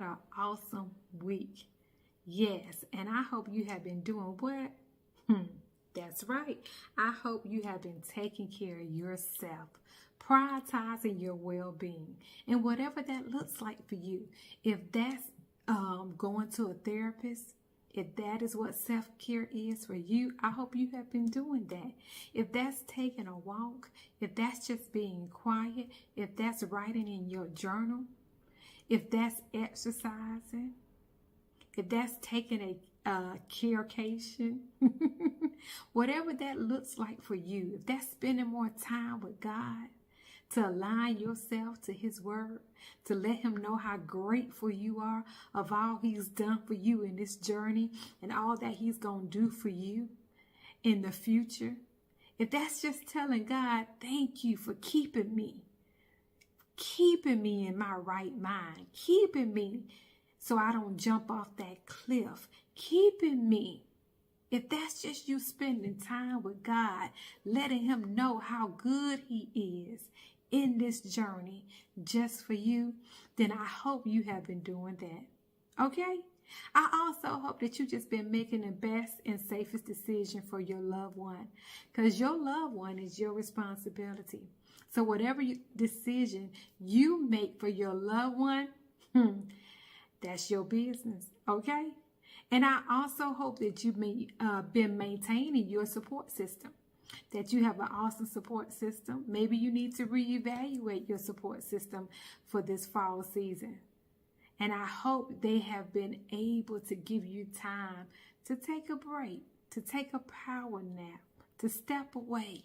an awesome week. Yes, and I hope you have been doing what? That's right. I hope you have been taking care of yourself, prioritizing your well-being, and whatever that looks like for you. If that's going to a therapist, if that is what self-care is for you, I hope you have been doing that. If that's taking a walk, if that's just being quiet, if that's writing in your journal, if that's exercising, if that's taking a Care-Cation, whatever that looks like for you, if that's spending more time with God, to align yourself to His word, to let Him know how grateful you are of all He's done for you in this journey and all that He's going to do for you in the future. If that's just telling God, thank you for keeping me in my right mind, keeping me so I don't jump off that cliff, keeping me. If that's just you spending time with God, letting Him know how good He is in this journey just for you, then I hope you have been doing that. Okay? I also hope that you've just been making the best and safest decision for your loved one, because your loved one is your responsibility. So whatever decision you make for your loved one, that's your business. Okay? And I also hope that you've been maintaining your support system, that you have an awesome support system. Maybe you need to reevaluate your support system for this fall season. And I hope they have been able to give you time to take a break, to take a power nap, to step away.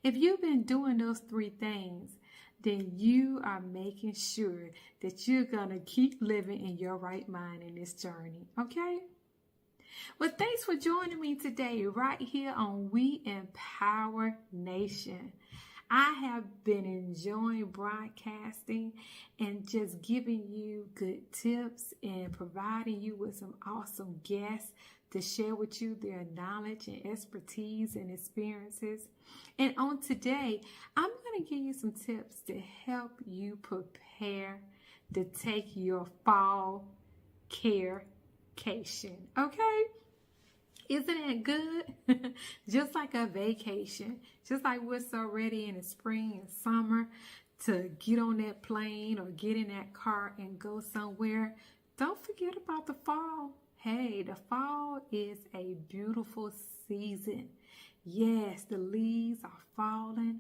If you've been doing those three things, then you are making sure that you're going to keep living in your right mind in this journey, okay? Well, thanks for joining me today right here on We Empower Nation. I have been enjoying broadcasting and just giving you good tips and providing you with some awesome guests to share with you their knowledge and expertise and experiences. And on today, I'm going to give you some tips to help you prepare to take your fall Care-Cation. Okay? Isn't that good? Just like a vacation, just like we're so ready in the spring and summer to get on that plane or get in that car and go somewhere, don't forget about the fall. Hey, the fall is a beautiful season. Yes, the leaves are falling.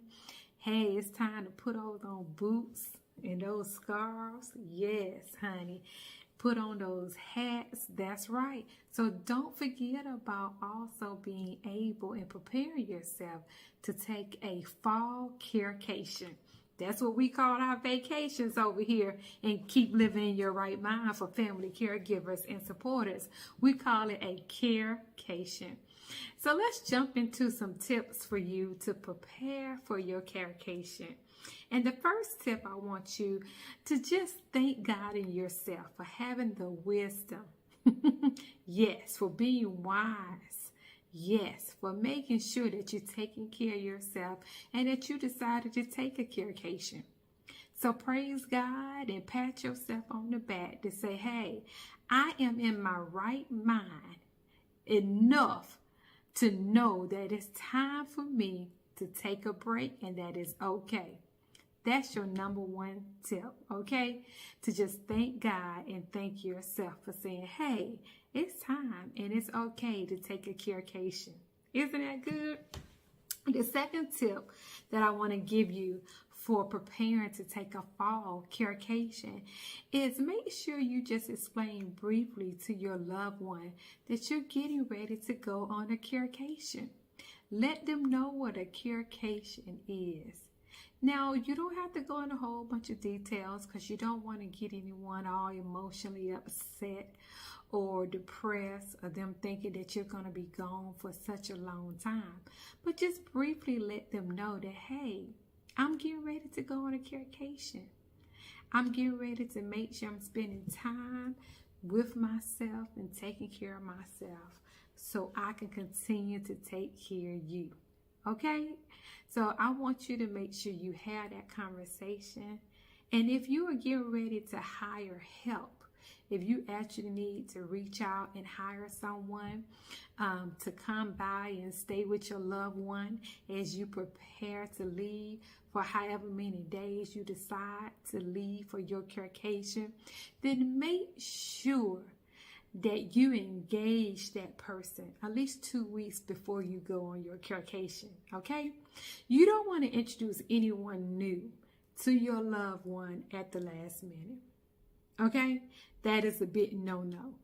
Hey, it's time to put on those boots and those scarves. Yes, honey. Put on those hats. That's right. So don't forget about also being able and preparing yourself to take a fall Care-Cation. That's what we call our vacations over here and keep living in your right mind for family caregivers and supporters. We call it a Care-Cation. So let's jump into some tips for you to prepare for your Care-Cation. And the first tip, I want you to just thank God in yourself for having the wisdom. Yes, for being wise. Yes, for making sure that you're taking care of yourself and that you decided to take a Care-Cation. So praise God and pat yourself on the back to say, hey, I am in my right mind enough to know that it's time for me to take a break and that is okay. That's your number one tip, okay? To just thank God and thank yourself for saying, hey, it's time and it's okay to take a Care-Cation. Isn't that good? The second tip that I want to give you for preparing to take a fall Care-Cation is make sure you just explain briefly to your loved one that you're getting ready to go on a Care-Cation. Let them know what a Care-Cation is. Now, you don't have to go into a whole bunch of details because you don't want to get anyone all emotionally upset or depressed or them thinking that you're going to be gone for such a long time. But just briefly let them know that, hey, I'm getting ready to go on a Care-Cation. I'm getting ready to make sure I'm spending time with myself and taking care of myself so I can continue to take care of you. Okay? So I want you to make sure you have that conversation. And if you are getting ready to hire help If you actually need to reach out and hire someone to come by and stay with your loved one as you prepare to leave for however many days you decide to leave for your Care-Cation, then make sure that you engage that person at least 2 weeks before you go on your Care-Cation, okay? You don't want to introduce anyone new to your loved one at the last minute, okay? That is a bit no-no,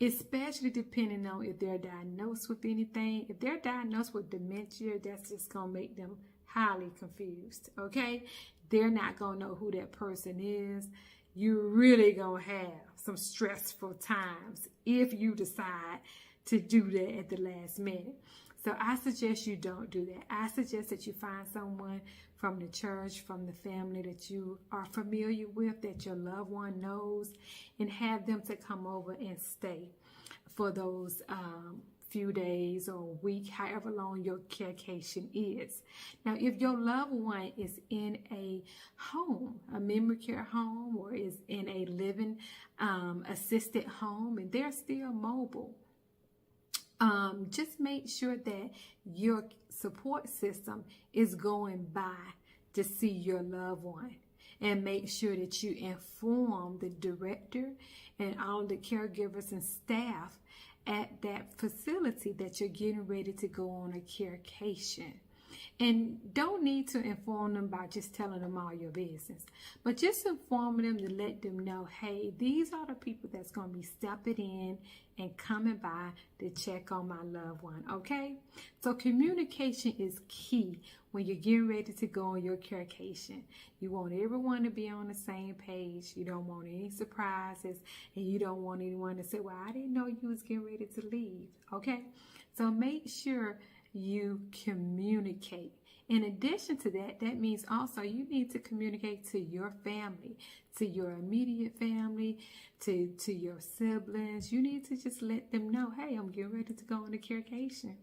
especially depending on if they're diagnosed with anything. If they're diagnosed with dementia, that's just going to make them highly confused, okay? They're not going to know who that person is. You're really going to have some stressful times if you decide to do that at the last minute. So I suggest you don't do that. I suggest that you find someone from the church, from the family that you are familiar with, that your loved one knows, and have them to come over and stay for those few days or a week, however long your Care-Cation is. Now, if your loved one is in a home, a memory care home, or is in a living assisted home and they're still mobile, just make sure that your support system is going by to see your loved one, and make sure that you inform the director and all the caregivers and staff at that facility that you're getting ready to go on a Care-Cation. And don't need to inform them by just telling them all your business, but just informing them to let them know, hey, these are the people that's going to be stepping in and coming by to check on my loved one, okay? So communication is key when you're getting ready to go on your Care-Cation. You want everyone to be on the same page. You don't want any surprises, and you don't want anyone to say, well, I didn't know you was getting ready to leave, okay? So make sure you communicate. In addition to that, that means also you need to communicate to your family, to your immediate family, to your siblings. You need to just let them know, hey, I'm getting ready to go on a Care-Cation,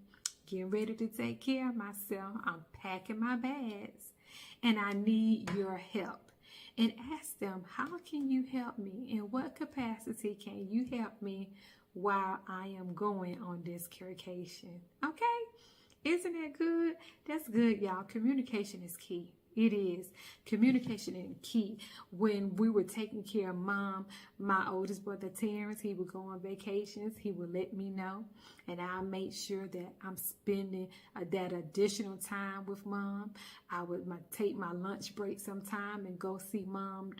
getting ready to take care of myself. I'm packing my bags, and I need your help. And ask them, how can you help me? In what capacity can you help me while I am going on this Care-Cation? Okay? Isn't that good? That's good, y'all. Communication is key. It is. Communication is key. When we were taking care of Mom, my oldest brother Terrence, he would go on vacations. He would let me know, and I'll make sure that I'm spending that additional time with Mom. I would take my lunch break sometime and go see Mom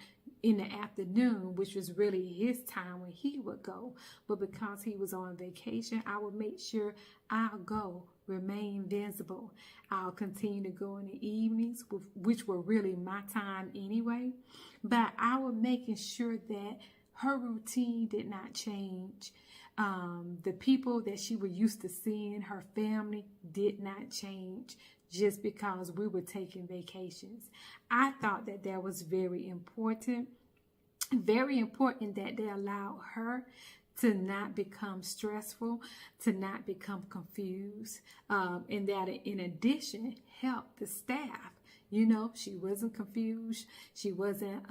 in the afternoon, which was really his time when he would go. But because he was on vacation, I would make sure I'll go, remain visible. I'll continue to go in the evenings, which were really my time anyway. But I was making sure that her routine did not change. The people that she was used to seeing, her family, did not change just because we were taking vacations. I thought that that was very important that they allow her to not become stressful, to not become confused, and that in addition, help the staff. You know, she wasn't confused. She wasn't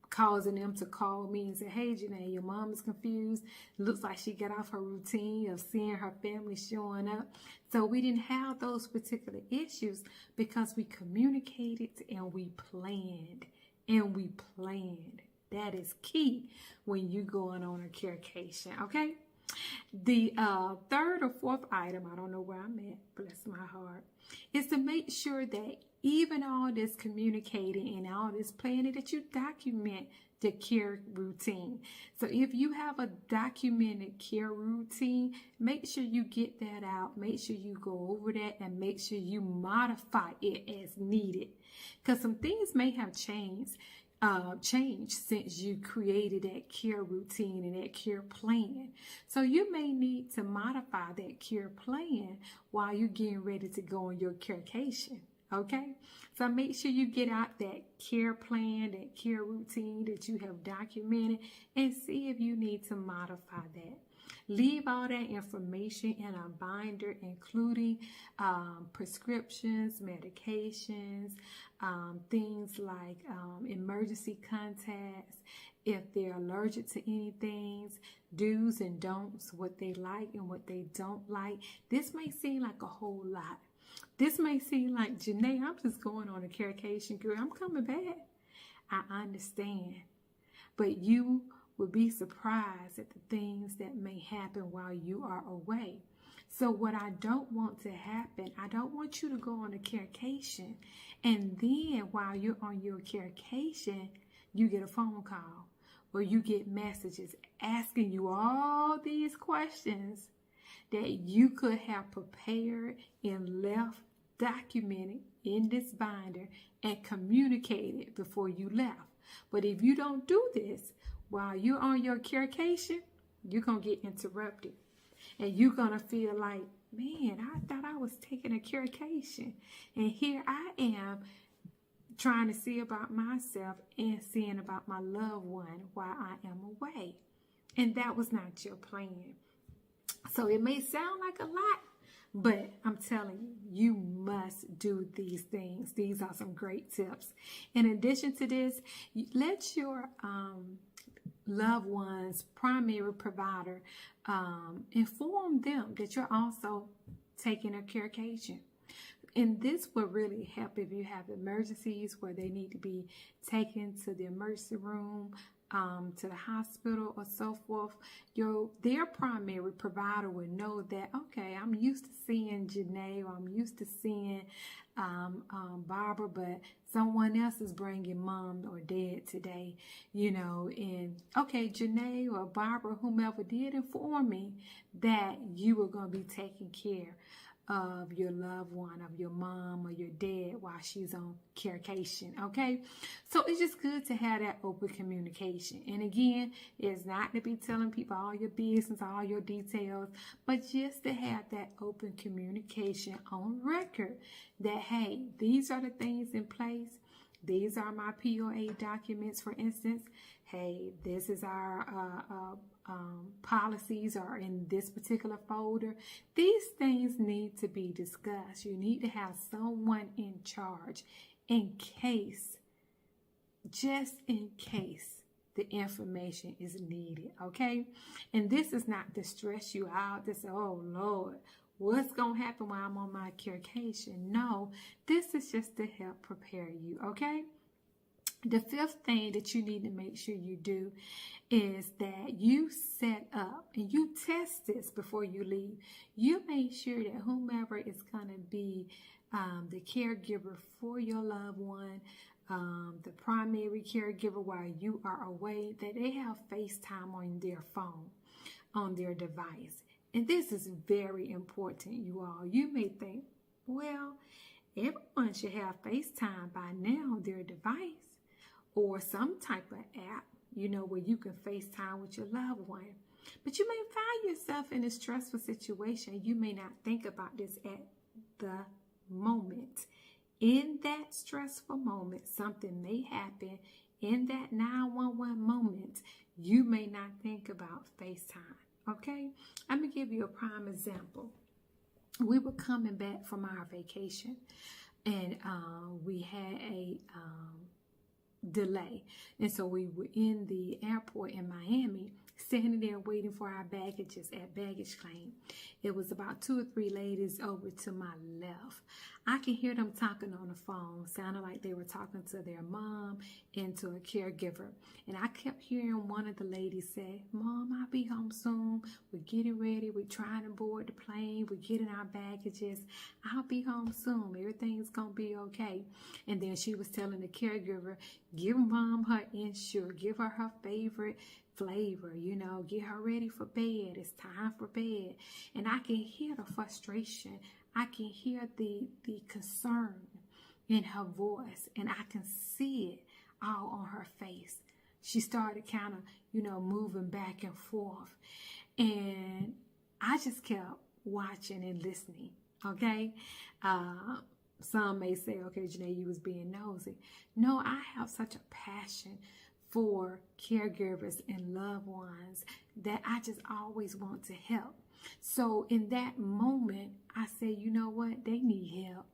causing them to call me and say, hey, Genea, your mom is confused. Looks like she got off her routine of seeing her family showing up. So we didn't have those particular issues because we communicated and we planned. That is key when you're going on a Care-Cation, okay? The third or fourth item, I don't know where I'm at, bless my heart, is to make sure that even all this communicating and all this planning, that you document the care routine. So if you have a documented care routine, make sure you get that out. Make sure you go over that and make sure you modify it as needed. Because some things may have changed since you created that care routine and that care plan. So you may need to modify that care plan while you're getting ready to go on your Care-Cation. Okay, so make sure you get out that care plan, that care routine that you have documented, and see if you need to modify that. Leave all that information in a binder, including prescriptions, medications, things like emergency contacts, if they're allergic to anything, do's and don'ts, what they like and what they don't like. This may seem like a whole lot. This may seem like, Genea, I'm just going on a Care-Cation, girl. I'm coming back. I understand. But you will be surprised at the things that may happen while you are away. So what I don't want to happen, I don't want you to go on a Care-Cation, and then while you're on your Care-Cation, you get a phone call or you get messages asking you all these questions that you could have prepared and left documented in this binder and communicated before you left. But if you don't do this while you're on your Care-Cation, you're going to get interrupted. And you're going to feel like, man, I thought I was taking a Care-Cation. And here I am trying to see about myself and seeing about my loved one while I am away. And that was not your plan. So it may sound like a lot, but I'm telling you, you must do these things. These are some great tips. In addition to this, let your loved one's primary provider inform them that you're also taking a Care-Cation. And this will really help if you have emergencies where they need to be taken to the emergency room, to the hospital or so forth. Their primary provider would know that, okay, I'm used to seeing Genea, or I'm used to seeing Barbara, but someone else is bringing mom or dad today, and okay, Genea or Barbara, whomever did inform me that you were going to be taking care of your loved one, of your mom or your dad while she's on Care-Cation, okay? So it's just good to have that open communication. And again, it's not to be telling people all your business, all your details, but just to have that open communication on record that, hey, these are the things in place. These are my POA documents, for instance. Hey, this is our policies are in this particular folder. These things need to be discussed. You need to have someone in charge just in case the information is needed, okay? And this is not to stress you out, to say, oh Lord, what's going to happen while I'm on my Care-Cation? No, this is just to help prepare you, okay? The fifth thing that you need to make sure you do is that you set up and you test this before you leave. You make sure that whomever is going to be the caregiver for your loved one, the primary caregiver while you are away, that they have FaceTime on their phone, on their device. And this is very important, you all. You may think, well, everyone should have FaceTime by now on their device, or some type of app, where you can FaceTime with your loved one. But you may find yourself in a stressful situation. You may not think about this at the moment. In that stressful moment, something may happen. In that 911 moment, you may not think about FaceTime, okay? I'm going to give you a prime example. We were coming back from our vacation, and we had a delay. And so we were in the airport in Miami, standing there waiting for our baggages at baggage claim. It was about 2 or 3 ladies over to my left. I can hear them talking on the phone, sounding like they were talking to their mom and to a caregiver. And I kept hearing one of the ladies say, Mom, I'll be home soon. We're getting ready. We're trying to board the plane. We're getting our baggages. I'll be home soon. Everything's going to be okay. And then she was telling the caregiver, give Mom her Ensure. Give her her favorite flavor, get her ready for bed. It's time for bed. And I can hear the frustration. I can hear the concern in her voice, and I can see it all on her face. She started kind of, moving back and forth. And I just kept watching and listening, okay? Some may say, okay, Genea, you was being nosy. No, I have such a passion for caregivers and loved ones that I just always want to help. So in that moment, I say, you know what? They need help.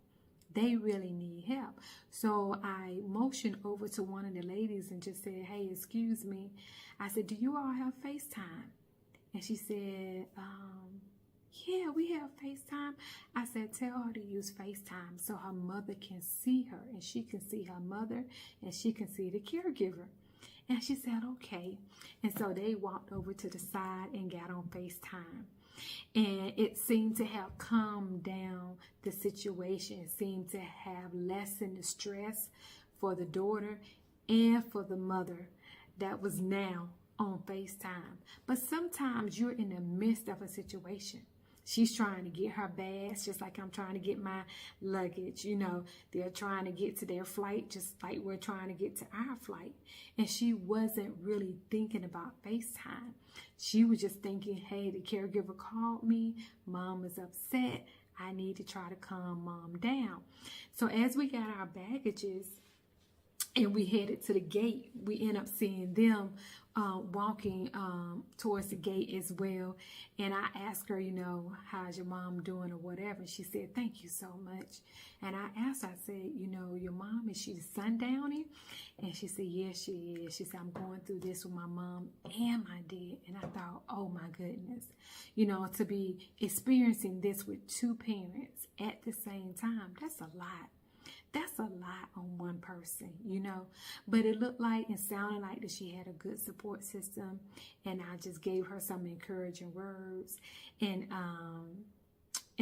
They really need help. So I motioned over to one of the ladies and just said, hey, excuse me. I said, do you all have FaceTime? And she said, yeah, we have FaceTime. I said, tell her to use FaceTime so her mother can see her and she can see her mother and she can see the caregiver. And she said, okay. And so they walked over to the side and got on FaceTime. And it seemed to have calmed down the situation. It seemed to have lessened the stress for the daughter and for the mother that was now on FaceTime. But sometimes you're in the midst of a situation. She's trying to get her bags just like I'm trying to get my luggage. You know, they're trying to get to their flight just like we're trying to get to our flight. And she wasn't really thinking about FaceTime. She was just thinking, hey, the caregiver called me. Mom is upset. I need to try to calm mom down. So as we got our baggages and we headed to the gate, we end up seeing them walking towards the gate as well. And I asked her, you know, how's your mom doing or whatever. She said, thank you so much. And I asked her, I said, you know, your mom, is she sundowning? And she said, yes, she is. She said, I'm going through this with my mom and my dad. And I thought, oh my goodness, you know, to be experiencing this with two parents at the same time, that's a lot. That's a lot on one person, you know, but it looked like and sounded like that she had a good support system. And I just gave her some encouraging words and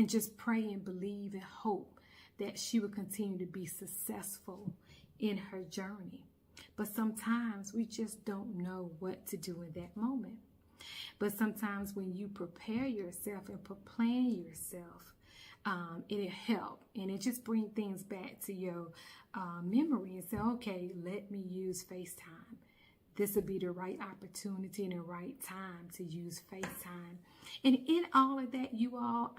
just pray and believe and hope that she would continue to be successful in her journey. But sometimes we just don't know what to do in that moment. But sometimes when you prepare yourself and plan yourself, it'll help, and it just bring things back to your memory and say, okay, let me use FaceTime. This will be the right opportunity and the right time to use FaceTime. And in all of that, you all,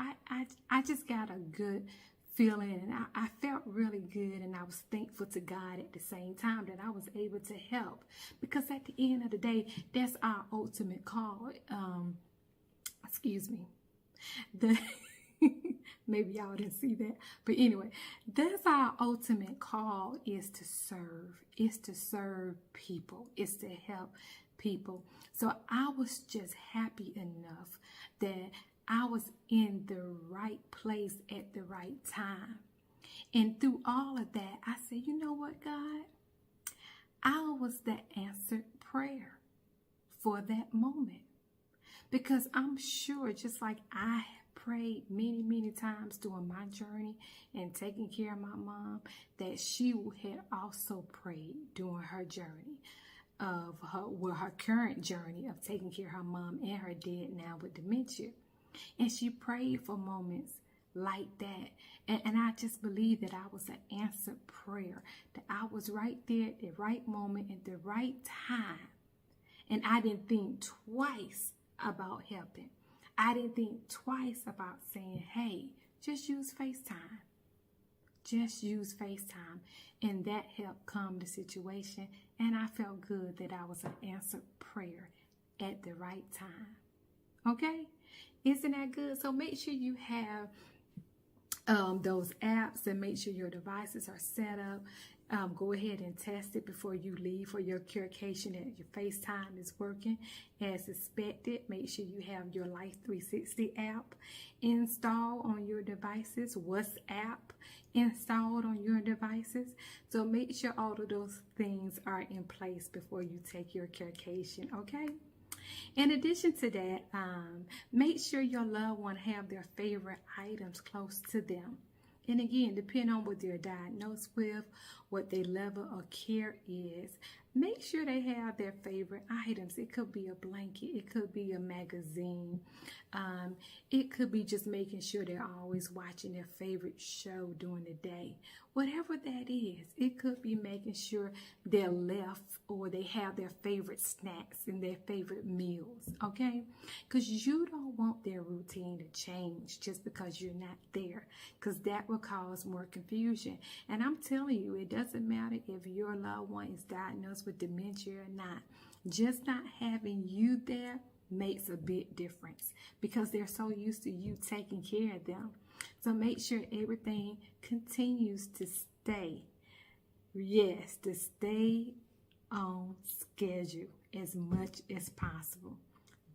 I just got a good feeling, and I felt really good, and I was thankful to God at the same time that I was able to help, because at the end of the day, that's our ultimate call. Excuse me. Maybe y'all didn't see that. But anyway, that's our ultimate call, is to serve. It's to serve people. It's to help people. So I was just happy enough that I was in the right place at the right time. And through all of that, I said, you know what, God? I was the answered prayer for that moment. Because I'm sure, just like I prayed many, many times during my journey and taking care of my mom, that she had also prayed during her journey of her current journey of taking care of her mom and her dad now with dementia. And she prayed for moments like that. And I just believe that I was an answered prayer, that I was right there at the right moment at the right time. And I didn't think twice about helping. I didn't think twice about saying, hey, just use FaceTime. Just use FaceTime. And that helped calm the situation. And I felt good that I was an answered prayer at the right time. Okay? Isn't that good? So make sure you have those apps, and make sure your devices are set up. Go ahead and test it before you leave for your Care-Cation that your FaceTime is working as expected. Make sure you have your Life 360 app installed on your devices, WhatsApp installed on your devices. So make sure all of those things are in place before you take your Care-Cation, okay? In addition to that, make sure your loved one have their favorite items close to them. And again, depending on what they're diagnosed with, what their level of care is, make sure they have their favorite items. It could be a blanket. It could be a magazine. It could be just making sure they're always watching their favorite show during the day. Whatever that is, it could be making sure they're left or they have their favorite snacks and their favorite meals, okay? Because you don't want their routine to change just because you're not there, because that will cause more confusion. And I'm telling you, it doesn't matter if your loved one is diagnosed with dementia or not. Just not having you there makes a big difference, because they're so used to you taking care of them. So make sure everything continues to stay, yes, to stay on schedule as much as possible.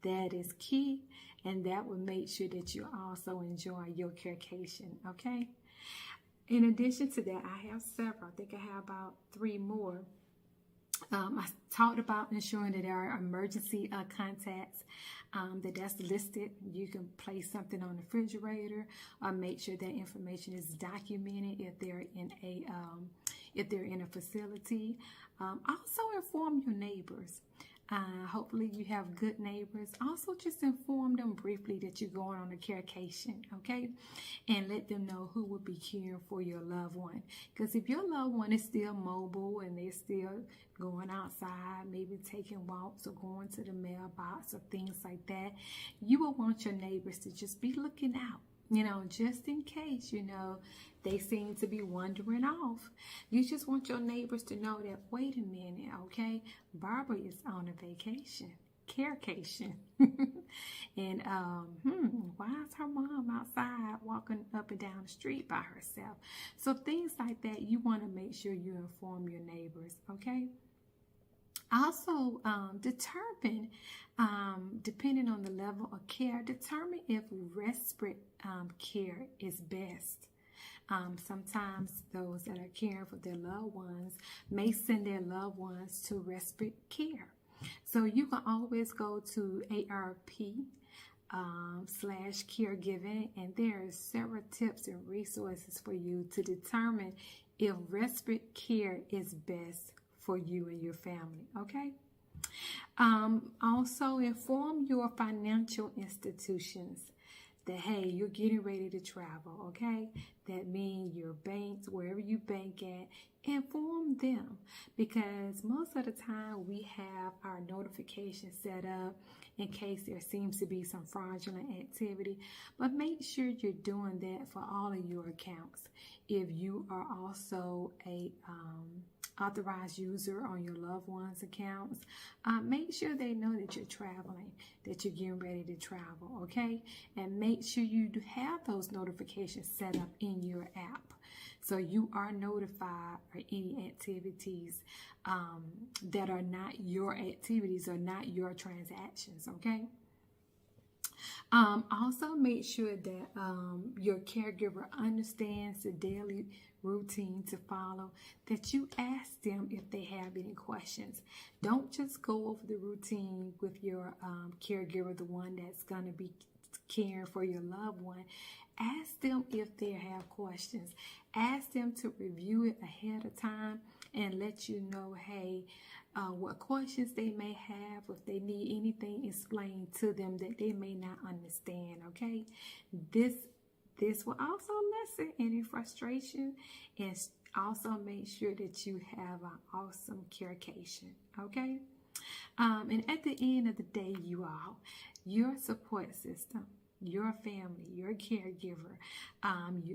That is key, and that will make sure that you also enjoy your Care-Cation, okay? In addition to that, I have several. I think I have about 3 more. I talked about ensuring that there are emergency contacts that's listed. You can place something on the refrigerator, or make sure that information is documented if they're in a facility. Also inform your neighbors. Hopefully you have good neighbors. Also just inform them briefly that you're going on a Care-Cation, okay? And let them know who will be caring for your loved one. Because if your loved one is still mobile and they're still going outside, maybe taking walks or going to the mailbox or things like that, you will want your neighbors to just be looking out. Just in case, they seem to be wandering off. You just want your neighbors to know that, wait a minute, okay, Barbara is on a vacation, Care-Cation. And why is her mom outside walking up and down the street by herself? So things like that, you want to make sure you inform your neighbors, okay? Also, determine, depending on the level of care, determine if respite care is best. Sometimes those that are caring for their loved ones may send their loved ones to respite care. So you can always go to ARP/caregiving, and there are several tips and resources for you to determine if respite care is best for you and your family, okay? Also inform your financial institutions that, hey, you're getting ready to travel, okay? That means your banks, wherever you bank at, inform them, because most of the time we have our notifications set up in case there seems to be some fraudulent activity, but make sure you're doing that for all of your accounts. If you are also a authorized user on your loved one's accounts, make sure they know that you're traveling, that you're getting ready to travel, okay? And make sure you do have those notifications set up in your app, so you are notified for any activities that are not your activities or not your transactions, okay? Also make sure that your caregiver understands the daily routine to follow, that you ask them if they have any questions. Don't just go over the routine with your caregiver, the one that's going to be caring for your loved one. Ask them if they have questions. Ask them to review it ahead of time and let you know, hey, what questions they may have, if they need anything explained to them that they may not understand, okay? This will also lessen any frustration and also make sure that you have an awesome Care-Cation, okay? And at the end of the day, you all, your support system, your family, your caregiver,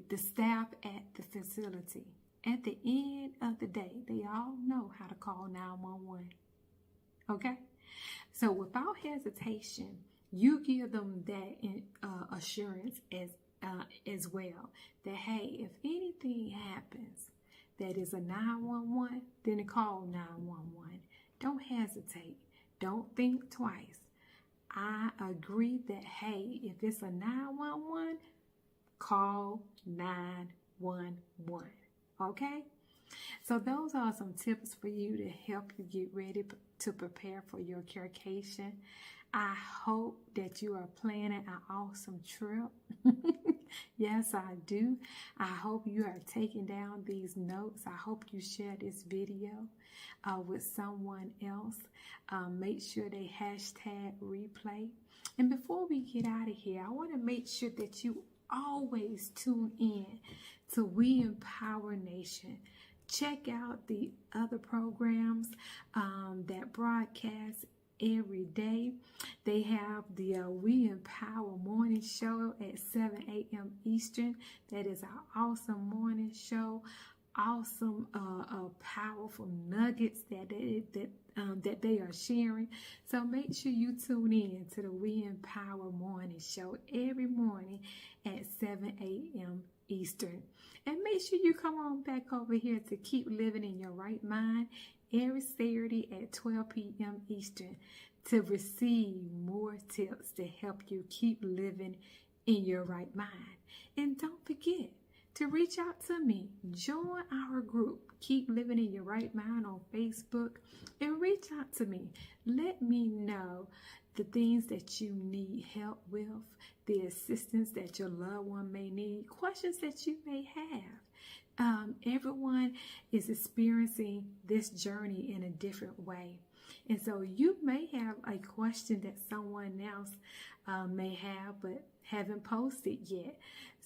the staff at the facility, at the end of the day, they all know how to call 911, okay? So without hesitation, you give them that assurance as well, that, hey, if anything happens that is a 911, then call 911. Don't hesitate. Don't think twice. I agree that, hey, if it's a 911, call 911. Okay? So those are some tips for you to help you get ready to prepare for your Care-Cation. I hope that you are planning an awesome trip. Yes, I do. I hope you are taking down these notes. I hope you share this video with someone else. Make sure they #replay. And before we get out of here, I want to make sure that you always tune in to We Empower Nation. Check out the other programs that broadcast every day. They have the We Empower morning show at 7 a.m. Eastern. That is our awesome morning show. Awesome, powerful nuggets that that they are sharing. So make sure you tune in to the We Empower Morning Show every morning at 7 a.m. Eastern. And make sure you come on back over here to Keep Living in Your Right Mind every Saturday at 12 p.m. Eastern to receive more tips to help you keep living in your right mind. And don't forget to reach out to me. Join our group, Keep Living in Your Right Mind, on Facebook, and reach out to me. Let me know the things that you need help with, the assistance that your loved one may need, questions that you may have. Everyone is experiencing this journey in a different way. And so you may have a question that someone else may have but haven't posted yet.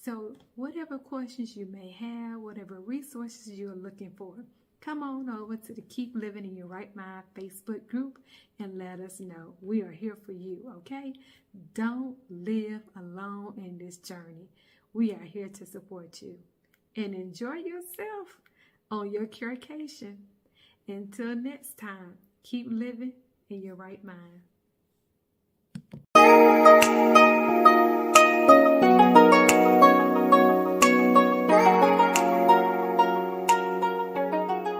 So whatever questions you may have, whatever resources you're looking for, come on over to the Keep Living in Your Right Mind Facebook group and let us know. We are here for you, okay? Don't live alone in this journey. We are here to support you. And enjoy yourself on your Care-Cation. Until next time, keep living in your right mind.